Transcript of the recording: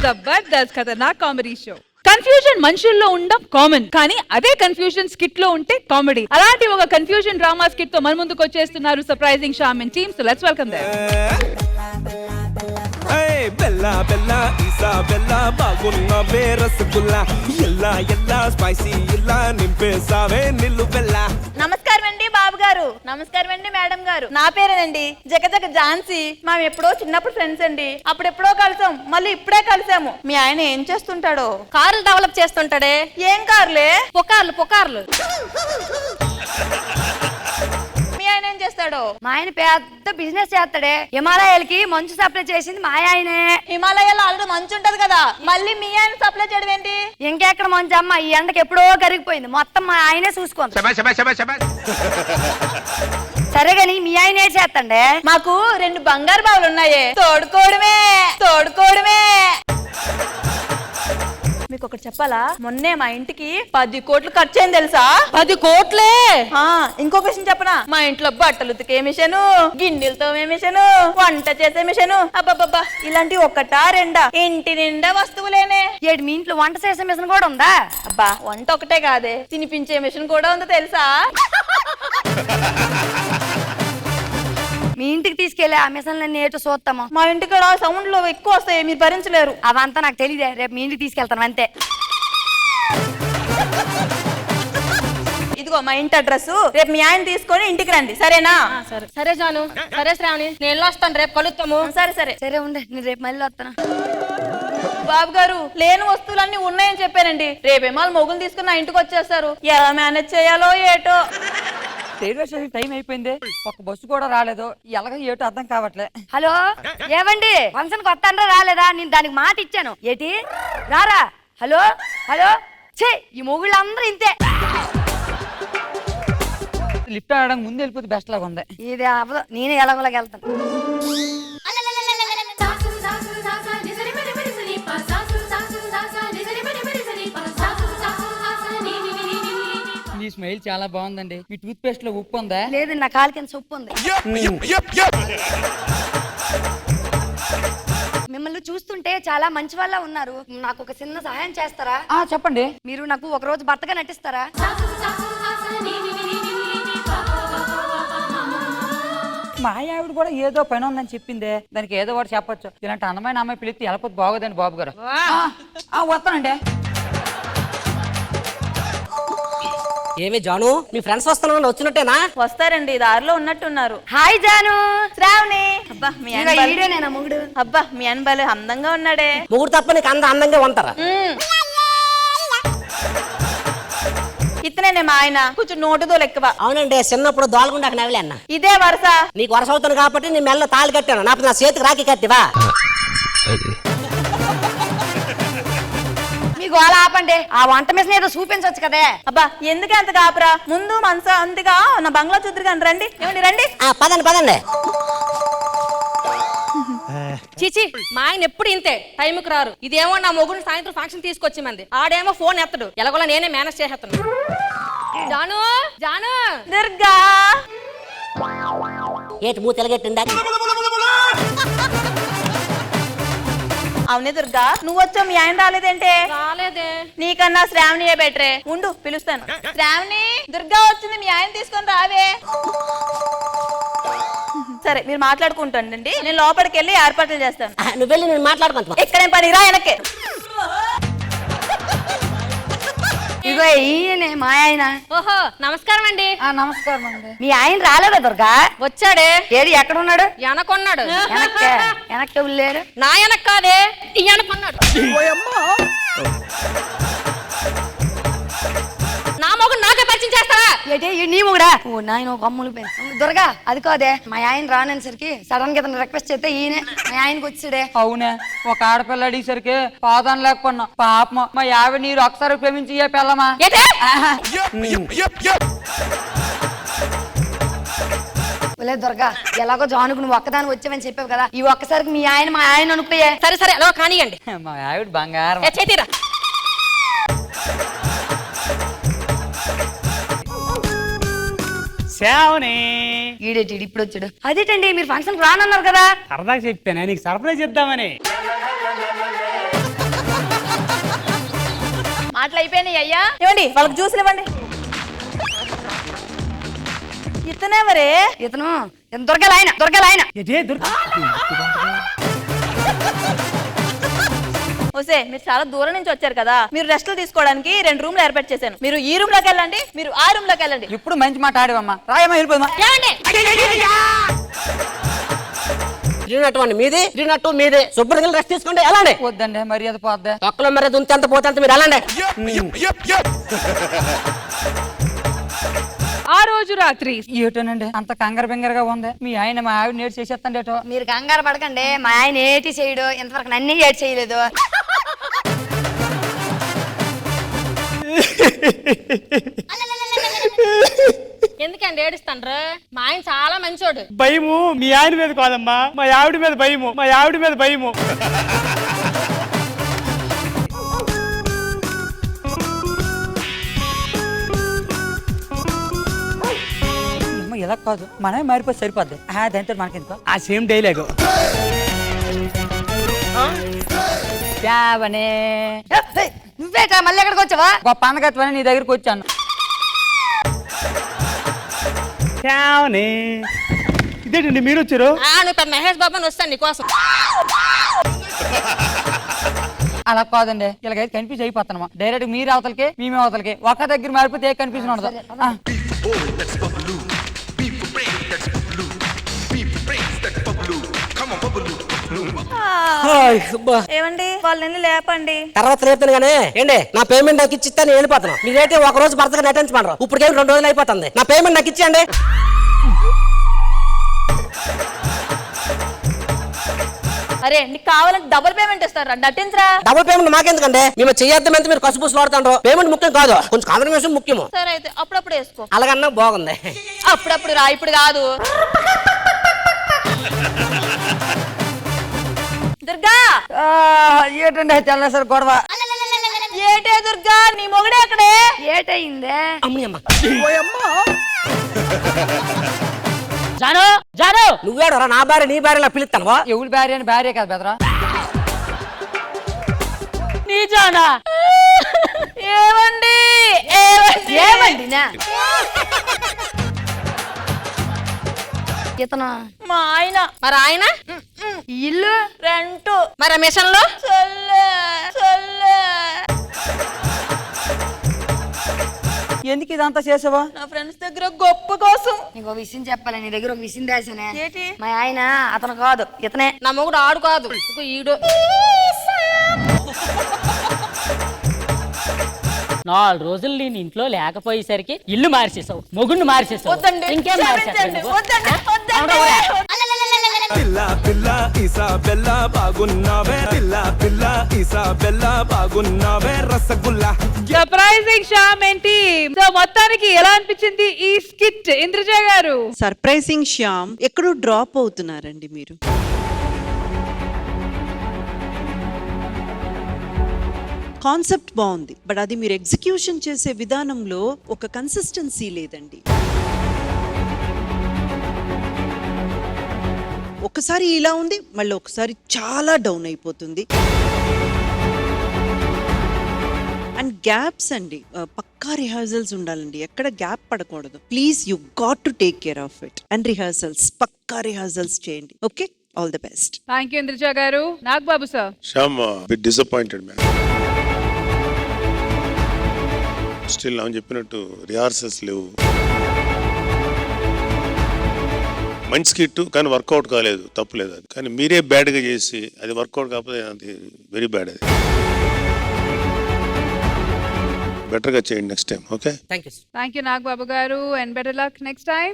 జబర్దస్త్ ఖతర్నాక్ comedy show. Confusion మనుషుల్లో ఉండడం common, కానీ అదే కన్ఫ్యూజన్ స్కిట్ లో ఉంటే కామెడీ. అలాంటి ఒక కన్ఫ్యూజన్ డ్రామా స్కిట్ తో మన ముందుకు వచ్చేస్తున్నారు సర్ప్రైజింగ్ షామిన్ team. So let's welcome them. బెల్లా బెల్లా ఈసా బెల్లా బాగున్న రసగుల్లా ఎల్లా ఎల్లా స్పైసీ ఇలా నింపేసావే నిల్లు బెల్లా. నమస్కారం అండి బాబు గారు. నమస్కారం అండి మేడం గారు. నా పేరేనండి జగజగ ఝాన్సీ. మేము ఎప్పుడో చిన్నప్పుడు ఫ్రెండ్స్ అండి. అప్పుడెప్పుడో కలిసాం, మళ్ళీ ఇప్పుడే కలిసాము. మీ ఆయన ఏం చేస్తుంటాడో? కార్లు డెవలప్ చేస్తుంటాడే. ఏం కార్లే? పుకార్లు. మీ ఆయన ఏం చేస్తాడో? మా ఆయన పెద్ద బిజినెస్ చేస్తాడే. హిమాలయాలకి మంచు సప్లై చేసింది మా ఆయనే. హిమాలయాలో ఆల్రెడీ మంచు ఉంటది కదా, మళ్ళీ మీ ఆయన సప్లై చేయడం ఏంటి? ఇంకెక్కడ మంచు అమ్మ, ఈ ఎండకి ఎప్పుడో కరిగిపోయింది. మొత్తం మా ఆయనే చూసుకోండి. సరే గాని మీ ఆయన ఏం చేస్తండే? మాకు 2 బంగారు బావులు ఉన్నాయే, తోడుకోవడమే. మీకు ఒకటి చెప్పాలా, మొన్నే మా ఇంటికి 10 కోట్లు ఖర్చు అయింది తెలుసా? 10 కోట్లే? ఇంకొక విషయం చెప్పనా, మా ఇంట్లో బట్టలు ఉతికే మిషను, గిన్నెలు తోమే మిషను, వంట చేసే మిషను, అబ్బబ్బబ్బా ఇలాంటి ఒకటా రెండా, ఇంటి నిండా వస్తువులేనే. ఏడు మీ ఇంట్లో వంట చేసే మిషన్ కూడా ఉందా? అబ్బా వంట ఒకటే కాదే, తినిపించే మిషన్ కూడా ఉందో తెలుసా? మీ ఇంటికి తీసుకెళ్లి ఆ మిషన్లన్నీ ఏటో చూస్తాము. మా ఇంటికి సౌండ్లు ఎక్కువ వస్తాయి, మీరు భరించలేరు. అవంతా నాకు తెలియదే, రేపు మీ ఇంటికి తీసుకెళ్తాను అంతే. ఇదిగో మా ఇంటి అడ్రస్, రేపు మీ ఆయన తీసుకొని ఇంటికి రండి, సరేనా? సరే జాను, సరే శ్రావణి, నేను వస్తాను, రేపు కలుస్తాము. సరే ఉండే, నేను రేపు మళ్ళీ వస్తాను. బాబు గారు, లేని వస్తువులన్నీ ఉన్నాయని చెప్పానండి. రేపేమో వాళ్ళు మొగులు తీసుకుని నా ఇంటికి వచ్చేస్తారు. ఎలా మేనేజ్ చేయాలో ఏటో. రైల్వే స్టేషన్ టైం అయిపోయింది, ఒక బస్సు కూడా రాలేదు. ఎలాగో ఏటో అర్థం కావట్లే. హలో ఏవండి, ఫంక్షన్ కొత్త రాలేదా? నేను దానికి మాట ఇచ్చాను, ఏటి రారా? హలో ఛే, ఈ మొగుళ్ళందరూ ఇంతే. లిఫ్ట్ ఆడడానికి ముందు వెళ్ళిపోతే బెస్ట్ లాగా ఉంది. ఇది అవ్వదు, నేనే ఎలాగోలాగా వెళ్తాను. ఈ స్మైల్ చాలా బాగుందండి. మీ టూత్ పేస్ట్ లో ఉప్పు ఉందా? లేదు, నా కాలు కింద ఉప్పు ఉంది. మిమ్మల్ని చూస్తుంటే చాలా మంచి వాళ్ళ ఉన్నారు. నాకు ఒక చిన్న సహాయం చేస్తారా? చెప్పండి. మీరు నాకు ఒక రోజు భర్తగా నటిస్తారా? మా ఆవిడ కూడా ఏదో పని ఉందని చెప్పిందే, దానికి ఏదో ఒకటి చెప్పొచ్చు. ఇలాంటి అందమైన అమ్మాయి పిలిస్తే వెళ్ళకపోతే బాగోదండి బాబు గారు. వస్తానండి. ఏమి జాను, మీ ఫ్రెండ్స్ వస్తున్నా వచ్చినట్టేనా? వస్తారండి, దారిలో ఉన్నట్టున్నారు. హాయ్ జాను. శ్రావణి. అబ్బా మీ మొగుడు. అబ్బా మీ అన్బాలు అందంగా ఉన్నాడే. ముగ్గురు తప్ప నీకు అందంగా ఉంటారా? ఇతనే మా ఆయన, కొంచెం నోటుదో లెక్కవా. అవునండి, చిన్నప్పుడు దోలకుండా నవ్వులే అన్న. ఇదే వరుస. నీకు వరుస అవుతుంది కాబట్టి నీ మెల్ల తాళి కట్టాను, నా చేతికి రాకి కట్టివా? మీకు అలా ఆపండి, ఆ వంట మిషన్ ఏదో చూపించవచ్చు కదే. అబ్బా ఎందుకు అంత కాపురా, ముందు మనస అంతగా నా బంగ్లా చూద్దరు కానీ రండి. ఏమండి రండి. పదండి. చిచి, మా ఆయన ఎప్పుడు ఇంతే, టైంకి రారు. ఇదేమో నా మొగుడు సాయంత్రం ఫంక్షన్ తీసుకొచ్చి మంది, ఆడేమో ఫోన్ ఎత్తడు. ఎలాగోలా నేనే మేనేజ్ చేసేస్తాను. జాను దుర్గా. ఏటి మూత ఎలగెట్టిందా? అవునే దుర్గా, నువ్వు వచ్చా మీ ఆయన రాలేదేంటే? రాలేదే. నీకన్నా శ్రావణియే బెటరే, ఉండు పిలుస్తాను. శ్రావణి, దుర్గా వచ్చింది, మీ ఆయన తీసుకొని రావే. సరే మీరు మాట్లాడుకుంటానండి, నేను లోపలికి వెళ్ళి ఏర్పాట్లు చేస్తాను. నువ్వు వెళ్ళి నేను మాట్లాడుకుంటా. ఎక్కడేం పని రా వెనక్కి. ఇగో ఈయనే మా ఆయన. ఓహో నమస్కారం అండి. నమస్కారం అండి. మీ ఆయన రాలేదా దుర్గా? వచ్చాడే. ఏది ఎక్కడ ఉన్నాడు? వెనకొన్నాడు. వెనక్కి వెళ్ళారు. నా వెనక కాదే, ఈ వెనకొన్నాడు. నా మొగుడు నాకే పరిచయం చేస్తావా? ఏటి నీ మొగుడా? ఓ నాయన, ఒక అమ్ములు దుర్గా అది కాదే, మా ఆయన రానేసరికి సడన్ గా ఇతను రిక్వెస్ట్ చేస్తే ఈయనే మా ఆయనకి వచ్చాడే. అవునే, ఒక ఆడపిల్ల అడిగేసరికి పాదం లేకపోయినా పాపం మా ఆవిడ నీరు ఒకసారి ప్రేమించి ఏ పిల్లమా? దుర్గా, ఎలాగో జానుకు నువ్వు ఒక్కదాని వచ్చావని చెప్పావు కదా, ఈ ఒక్కసారికి మీ ఆయన మా ఆయన అనుకోయే. సరే అలా కానియండి. మా ఆవిడ బంగారం. చేతిరా. శ్రావణి. ఈడేటి ఇప్పుడు వచ్చాడు. అదేటండి, మీరు ఫంక్షన్ రానన్నారు కదా? సరదాగా చెప్పాను నీకు సర్ప్రైజ్ ఇద్దామని. ఆటలు అయిపోయినాయి అయ్యా. ఇవ్వండి వాళ్ళకి జ్యూసులు ఇవ్వండి. ఇతనెవరే? ఇతను దొరకాలి ఆయన ఓసే మీరు చాలా దూరం నుంచి వచ్చారు కదా, మీరు రెస్ట్లు తీసుకోవడానికి 2 రూమ్లు ఏర్పాటు చేశాను. మీరు ఈ రూమ్ లోకి వెళ్ళండి, మీరు ఆ రూమ్ లోకి వెళ్ళండి. ఇప్పుడు మంచి మాట ఆడేవమ్మా. రాయమ్మా వెళ్ళిపోదమ్మా. తిరిగినట్టు మీది, తిరిగినట్టు మీది. శుభ్రంగా రెస్ట్ తీసుకోండి, ఎలాండి? వద్దండి మర్యాద పోద్దే. తొక్కలో మర్యాద ఉంటే అంత పోతే అంత, మీరు ఎలాండి? ఆ రోజు రాత్రి ఏటోనండి అంత కంగారు బెంగరగా ఉంది. మీ ఆయన మా ఆవిడ నేర్చి చేసేస్తాండి ఏటో. మీరు కంగారు పడకండి, మా ఆయన ఏటి చేయడు, ఇంతవరకు నన్ను ఏటి చేయలేదు. ఎందుకండి ఏడుస్తాండ్రు? మా ఆయన చాలా మంచోడు. భయము మీ ఆయన మీద కాదమ్మా, మా ఆవిడ మీద భయము. అమ్మ ఇలా కాదు, మనమే మారిపోతే సరిపోద్ది. దాంతో మనకెందుకో. ఆ సేమ్ డైలాగ్. నువ్వేటా మళ్ళీ ఎక్కడికి వచ్చావా? గొప్ప అందగత్వని నీ దగ్గరికి వచ్చాను. ఇదేంటండి మీరు వచ్చారు? నువ్వు పెద్ద మహేష్ బాబు అని వస్తాను నీకోసం. అలా కాదండి, ఇలాగైతే కన్ఫ్యూజ్ అయిపోతాను. డైరెక్ట్ మీరు అవతలకి మేము అవతలకి ఒక దగ్గర మారిపోతే ఏ కన్ఫ్యూజన్ ఉండదు. ఏమండి వాళ్ళని లేపండి. తర్వాత రేపుతాను కానీ ఏంటి, నా పేమెంట్ నాకు ఇచ్చి నేను వెళ్ళిపోతాను. మీరైతే ఒక రోజు భర్తగా నటించమన్నారు, ఇప్పటికే 2 రోజులు అయిపోతుంది. నా పేమెంట్ నాకు ఇచ్చేయండి. అరే నీకు కావాలంటే డబుల్ పేమెంట్ ఇస్తారా? నటించరా. డబుల్ పేమెంట్ మాకెందుకండి? మేము చేయొద్దామంటే మీరు కసుపూసి వాడుతాండ్రు. పేమెంట్ ముఖ్యం కాదు, కొంచెం కాంబినేషన్ ముఖ్యము. సరే అయితే అప్పుడప్పుడు వేసుకో. అలాగన్నా బాగుంది. అప్పుడప్పుడు రా, ఇప్పుడు కాదు. దుర్గా ఏటండి తెల్లసరి గొడవ. ఏటే దుర్గా, నీ మొగుడే అక్కడే. ఏటయిందే? అమ్మ జాను నువ్వేడరా నా భార్య నీ భార్యలా పిలుస్తాను. ఎవరి భార్య అని భార్య కదా బెదరా. నీ జానా? ఏమండి ఏమండినా? ఇతను మా ఆయన. మరి ఆయన ఇల్లు రెంట్. మరి మిషన్ లో ఎందుకు ఇదంతా చేసావా? నా ఫ్రెండ్స్ దగ్గర గొప్ప కోసం. నీకు ఒక విషయం చెప్పాలి, నీ దగ్గర ఒక విషయం దాచానే. ఏంటి? మా ఆయన అతను కాదు, ఇతనే. నా మొగుడు ఆడు కాదు, ఇదిగో ఈడు. 4 రోజులు నేను ఇంట్లో లేకపోయేసరికి ఇల్లు మార్చేసావు, మొగుడిని మార్చేసావు. వద్దండి, ఇంకేం క్షమించండి. వద్దండి, వద్దండి. పిల్ల ఇసాబెల్లా బాగున్నావే, పిల్ల ఇసాబెల్లా బాగున్నావే rasgulla. Surprising Shyam team. So మొత్తానికి ఎలా అనిపించింది ఈ స్కిట్ ఇంద్రజ గారు? సర్ప్రైజింగ్ శ్యామ్ ఎక్కడో డ్రాప్ అవుతున్నారండి మీరు. కాన్సెప్ట్ బాగుంది, బట్ అది మీరు ఎగ్జిక్యూషన్ చేసే విధానంలో ఒక కన్సిస్టెన్సీ లేదండి. ఒకసారి ఇలా ఉంది, మళ్ళీ ఒకసారి చాలా డౌన్ అయిపోతుంది. అండ్ గ్యాప్స్ అండి, పక్కా రిహార్సల్స్ ఉండాలండి, ఎక్కడ గ్యాప్ పడకూడదు. Please you got to take care of it. And rehearsals, పక్కా రిహార్సల్స్ చేయండి. Okay, all the best. Thank you Indraja గారు. Nagababu sir. Shyam bit disappointed ma'am. Still నేను చెప్పినట్టు రిహార్సల్స్ లేవు. మంచి స్కిట్ కానీ వర్కౌట్ కాలేదు, తప్పులేదు అది. కానీ మీరే బ్యాడ్గా చేసి అది వర్కౌట్ కాకపోతే అది వెరీ బ్యాడ్. అది బెటర్గా చేయండి next time. Okay, thank you Nagababu గారు. And better luck next time.